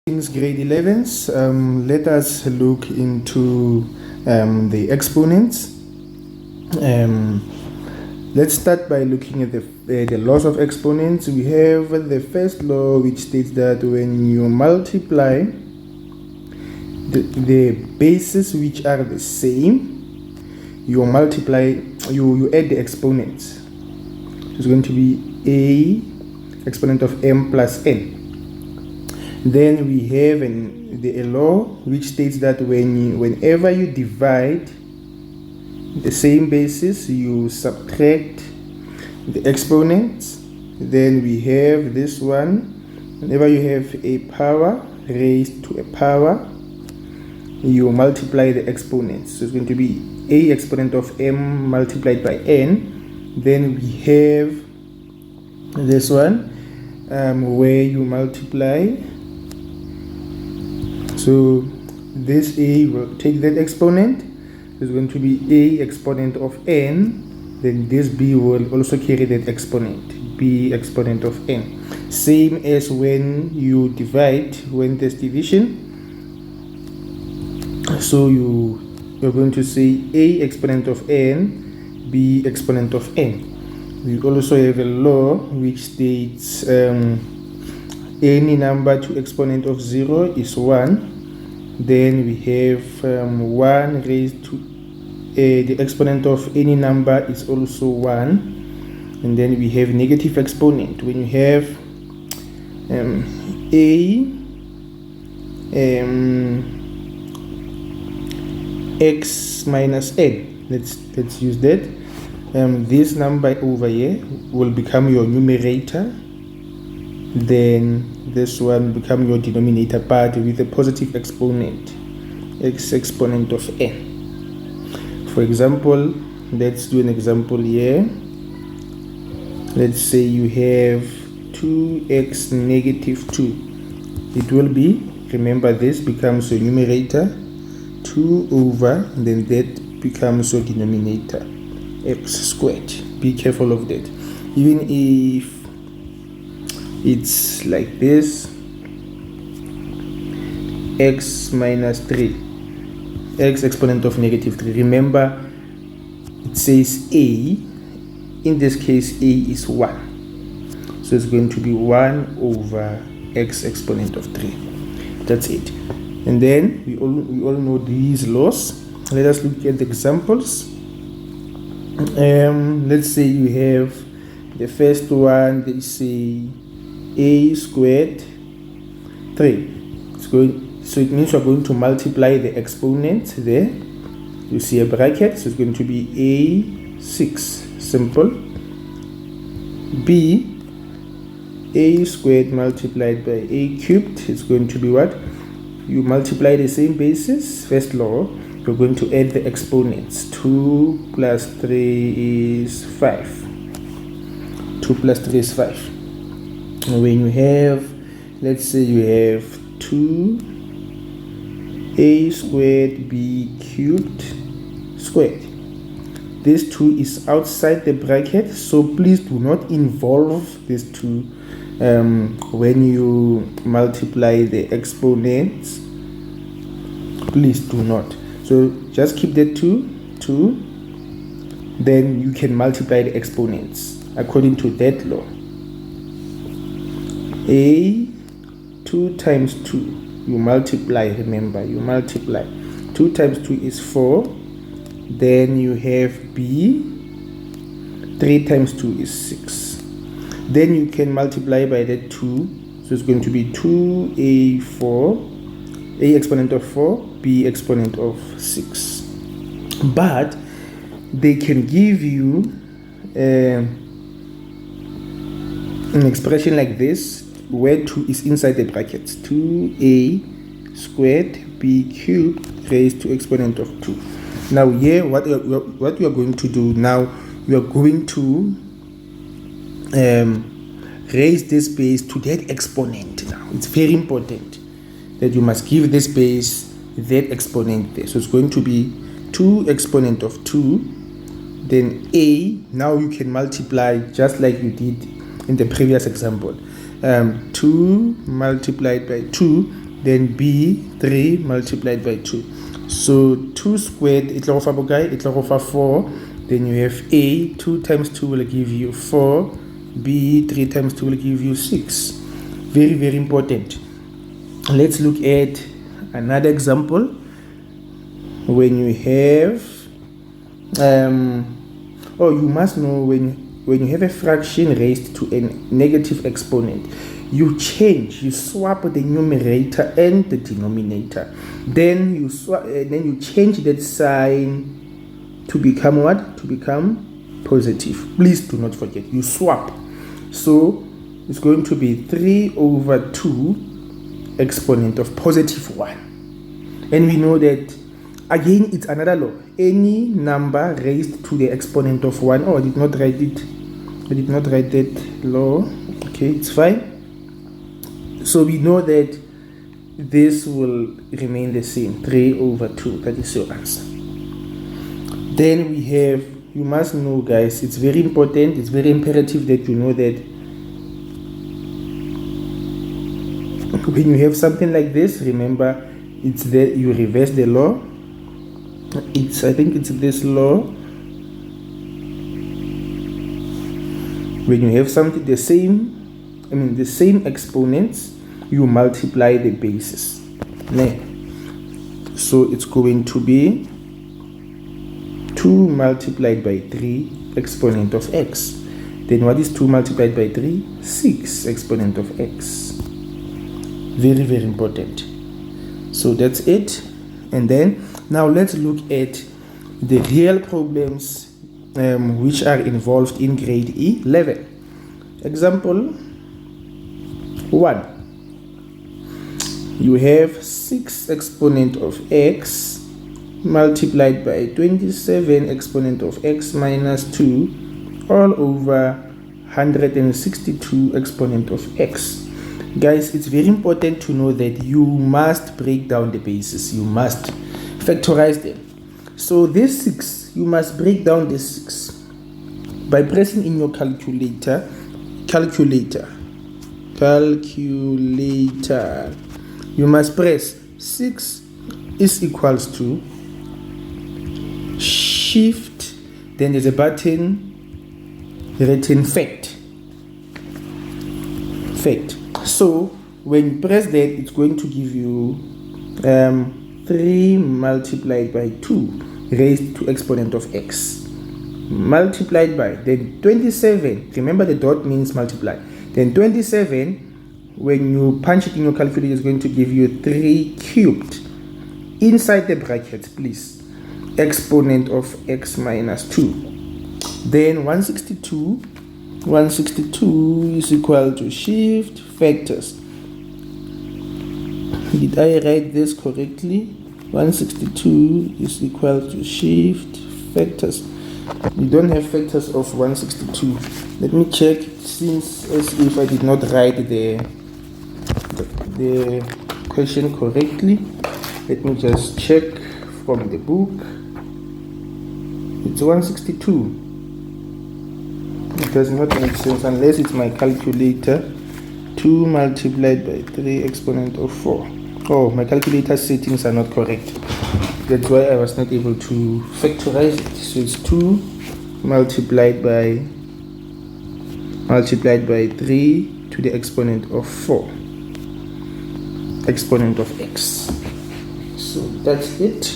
Grade 11s, let us look into the exponents. Let's start by looking at the laws of exponents. We have the first law, which states that when you multiply the bases which are the same, you add the exponents. It's going to be a exponent of m plus n. Then we have a law which states that whenever you divide the same basis, you subtract the exponents. Then we have this one: whenever you have a power raised to a power, you multiply the exponents. So it's going to be a exponent of m multiplied by n. Then we have this one where you multiply. So this a will take that exponent. It's going to be a exponent of n. Then this b will also carry that exponent, b exponent of n. Same as when you divide, when there's division. So you're going to say a exponent of n, b exponent of n. We also have a law which states any number to exponent of 0 is 1. Then we have 1 raised to the exponent of any number is also 1. And then we have negative exponent. When you have x minus n, let's use that. This number over here will become your numerator. Then this one will become your denominator, but with a positive exponent, x exponent of n. For example, let's do an example here. Let's say you have 2x negative 2. It will be, remember, this becomes your numerator, 2 over, then that becomes your denominator, x squared. Be careful of that. Even if it's like this, x minus 3, x exponent of negative 3. Remember, it says a. In this case, a is 1. So it's going to be 1 over x exponent of 3. That's it. And then we all know these laws. Let us look at the examples. Let's say you have the first one. They say a squared 3. So it means we're going to multiply the exponent there. You see a bracket, so it's going to be a6, simple. B, a squared multiplied by a cubed, it's going to be what? You multiply the same basis, first law, you're going to add the exponents. 2 plus 3 is 5. 2 plus 3 is 5. When you have, let's say you have 2a squared b cubed squared. This 2 is outside the bracket, so please do not involve this 2 when you multiply the exponents. Please do not. So just keep that 2, then you can multiply the exponents according to that law. A 2 times 2, you multiply, remember, you multiply. 2 times 2 is 4. Then you have b, 3 times 2 is 6. Then you can multiply by that 2. So it's going to be 2a4, a exponent of 4, b exponent of 6. But they can give you an expression like this, where 2 is inside the brackets. 2a squared b cubed raised to exponent of 2. Now here, what we are going to do now, we are going to raise this base to that exponent. Now it's very important that you must give this base that exponent there. So it's going to be 2 exponent of 2. Then a, now you can multiply just like you did in the previous example. 2 multiplied by 2, then b 3 multiplied by 2. So 2 squared, it will offer 4. Then you have a 2 times 2 will give you 4, b 3 times 2 will give you 6. Very, very important. Let's look at another example. When you have you must know when you have a fraction raised to a negative exponent, you swap the numerator and the denominator. Then you change that sign to become what? To become positive. Please do not forget, you swap. So it's going to be 3 over 2 exponent of positive 1. And we know that, again, it's another law. Any number raised to the exponent of 1. Oh, I did not write it. I did not write that law. Okay, it's fine. So we know that this will remain the same. 3 over 2. That is your answer. Then we have, you must know, guys, it's very important, it's very imperative that you know that when you have something like this, remember, it's that you reverse the law. I think it's this law. When you have something the same exponents, you multiply the bases. So it's going to be 2 multiplied by 3 exponent of x. Then what is 2 multiplied by 3? 6 exponent of x. Very, very important. So that's it. And then now let's look at the real problems which are involved in grade 11. Example 1. You have 6 exponent of x multiplied by 27 exponent of x minus 2 all over 162 exponent of x. Guys, it's very important to know that you must break down the bases. You must factorize them. So this 6, you must break down this 6 by pressing in your calculator. You must press 6 is equals to shift, then there's a button written fact. So when you press that, it's going to give you 3 multiplied by 2 raised to exponent of x multiplied by, then 27, remember the dot means multiply, then 27, when you punch it in your calculator, is going to give you 3 cubed inside the brackets, please, exponent of x minus 2. Then 162 is equal to shift factors. Did I write this correctly? 162 is equal to shift factors. We don't have factors of 162. Let me check, since as if I did not write the question correctly. Let me just check from the book. It's 162. It does not make sense unless it's my calculator. 2 multiplied by 3 exponent of 4. Oh, my calculator settings are not correct. That's why I was not able to factorize it. So it's 2 multiplied by 3 to the exponent of 4. Exponent of x. So that's it.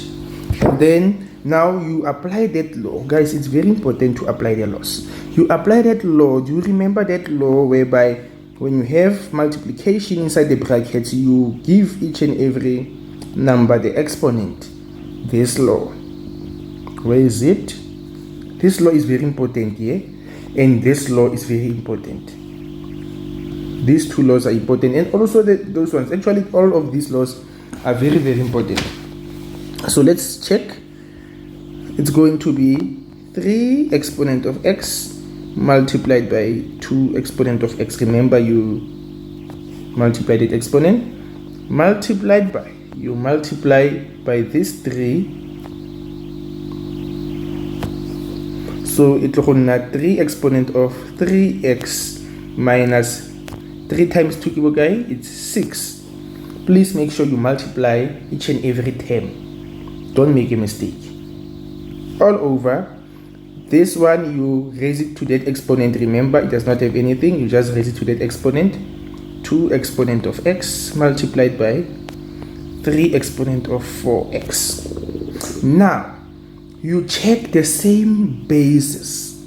And then now you apply that law. Guys, it's very important to apply the laws. You apply that law. Do you remember that law whereby when you have multiplication inside the brackets, you give each and every number the exponent? This law. Where is it? This law is very important here, and this law is very important. These two laws are important, and also those ones. Actually, all of these laws are very, very important. So let's check. It's going to be 3 exponent of x multiplied by 2 exponent of x. Remember, you multiplied it exponent, multiplied by, you multiply by this 3. So it will have 3 exponent of 3x minus 3 times 2, it's 6. please make sure you multiply each and every term. Don't make a mistake. All over. This one, you raise it to that exponent. Remember, it does not have anything. You just raise it to that exponent. 2 exponent of x multiplied by 3 exponent of 4x. Now, you check the same basis.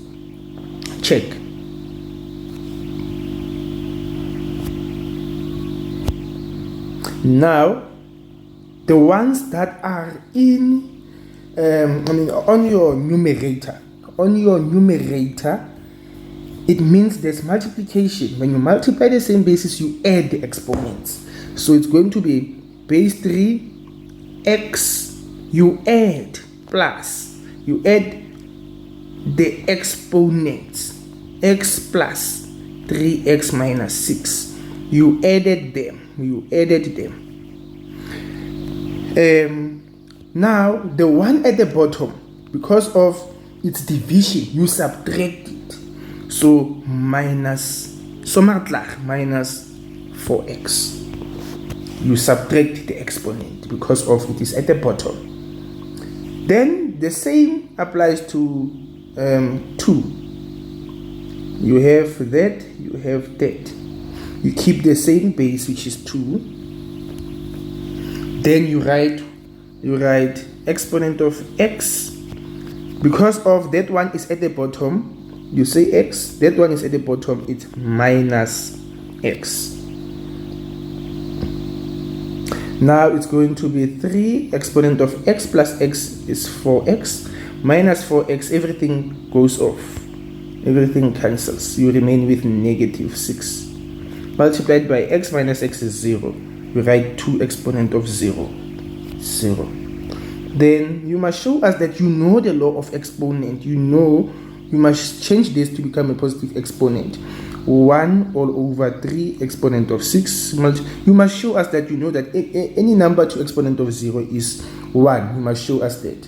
Check. Now, the ones that are in, on your numerator, it means there's multiplication. When you multiply the same basis, you add the exponents. So it's going to be base 3x, you add plus, you add the exponents, x plus 3x minus 6. You added them. Now, the one at the bottom, because of its division, you subtract it. So minus 4x. You subtract the exponent because of it is at the bottom. Then the same applies to 2. You have that, you have that. You keep the same base, which is 2. Then you write exponent of x. Because of that one is at the bottom, you say x, that one is at the bottom, it's minus x. Now it's going to be 3 exponent of x plus x is 4x, minus 4x, everything goes off, everything cancels, you remain with negative 6. Multiplied by x minus x is 0. You write 2 exponent of 0. Then you must show us that you know the law of exponent. You must change this to become a positive exponent. 1 all over 3 exponent of 6. You must show us that you know that any number to exponent of 0 is 1. You must show us that.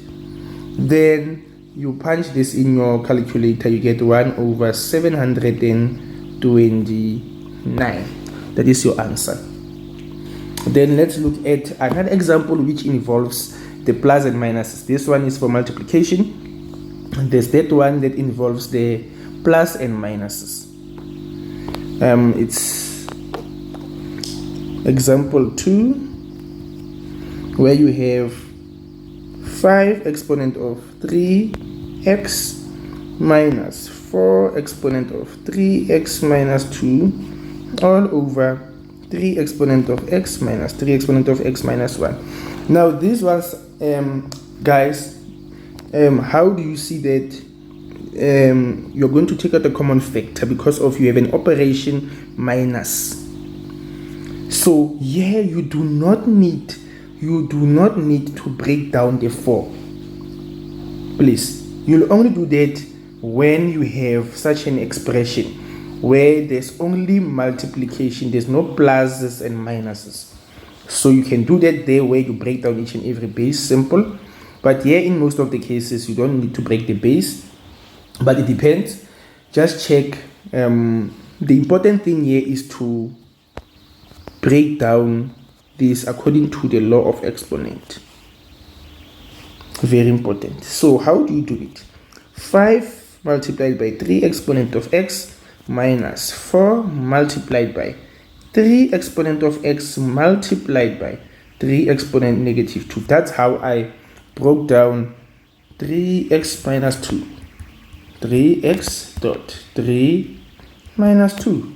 Then you punch this in your calculator. You get 1 over 729. That is your answer. Then let's look at another example which involves the plus and minuses. This one is for multiplication. There's that one that involves the plus and minuses. It's example 2, where you have 5 exponent of 3x minus 4 exponent of 3x minus 2 all over 3 exponent of x minus 3 exponent of x minus 1. Now these ones, guys, how do you see that you're going to take out a common factor because of you have an operation minus? So here you do not need to break down the 4. Please, you'll only do that when you have such an expression where there's only multiplication, there's no pluses and minuses. So you can do that there where you break down each and every base, simple. But here in most of the cases, you don't need to break the base, but it depends. Just check. The important thing here is to break down this according to the law of exponent. Very important. So how do you do it? 5 multiplied by 3 exponent of x minus 4 multiplied by 3 exponent of x multiplied by 3 exponent negative 2. That's how I broke down 3x minus 2. 3x dot 3 minus 2.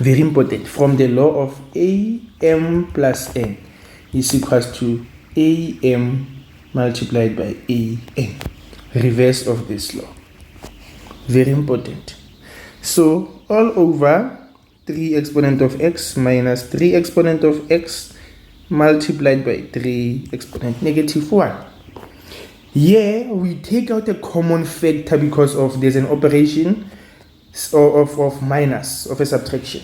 Very important. From the law of am plus n is equals to am multiplied by an. Reverse of this law. Very important. So all over 3 exponent of x minus 3 exponent of x multiplied by 3 exponent negative 1. Here we take out a common factor because of there's an operation of minus, of a subtraction.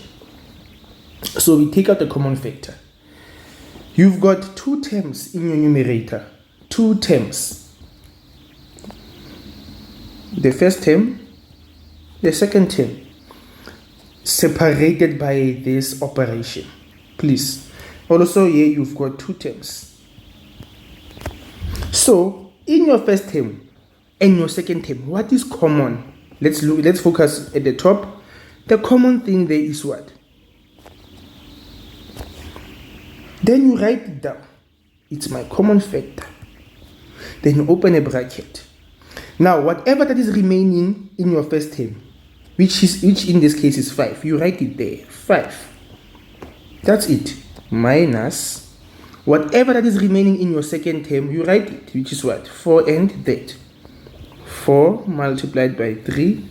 So we take out a common factor. You've got 2 terms in your numerator. 2 terms. The first term, the second term, separated by this operation. Please, Also here you've got 2 terms. So in your first term and your second term, what is common? Let's focus at the top. The common thing there is what? Then you write it down. It's my common factor. Then you open a bracket. Now whatever that is remaining in your first term, which in this case is 5, you write it there, 5. That's it. Minus whatever that is remaining in your second term, you write it, which is what? 4 and that. 4 multiplied by 3,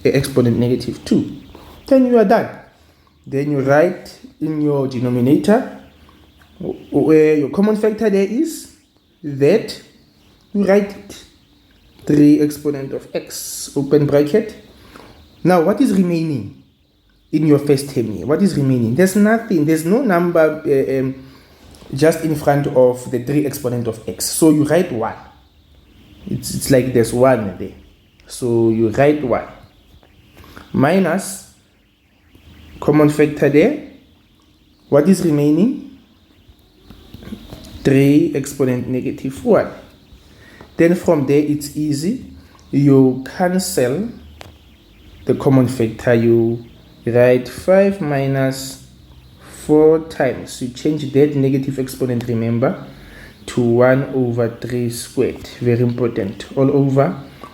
the exponent negative 2. Then you are done. Then you write in your denominator, where your common factor there is, that, you write it. 3 exponent of x, open bracket. Now what is remaining in your first term here? What is remaining? There's nothing. There's no number just in front of the 3 exponent of x. So you write 1. It's like there's 1 there. So you write 1. Minus common factor there. What is remaining? 3 exponent negative 1. Then from there it's easy. You cancel the common factor. You write 5 minus 4 times. You change that negative exponent, remember, to 1 over 3 squared. Very important. All over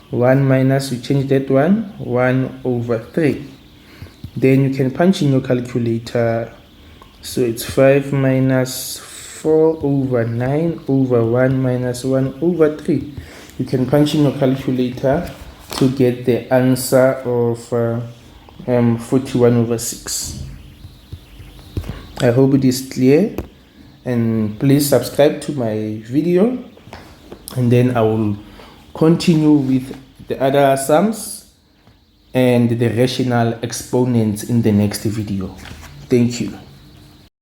1 minus, you change that 1 over 3. Then you can punch in your calculator. So it's 5 minus 4 over 9 over 1 minus 1 over 3. You can punch in your calculator to get the answer of 41 over 6. I hope it is clear, and please subscribe to my video, and then I will continue with the other sums and the rational exponents in the next video. Thank you.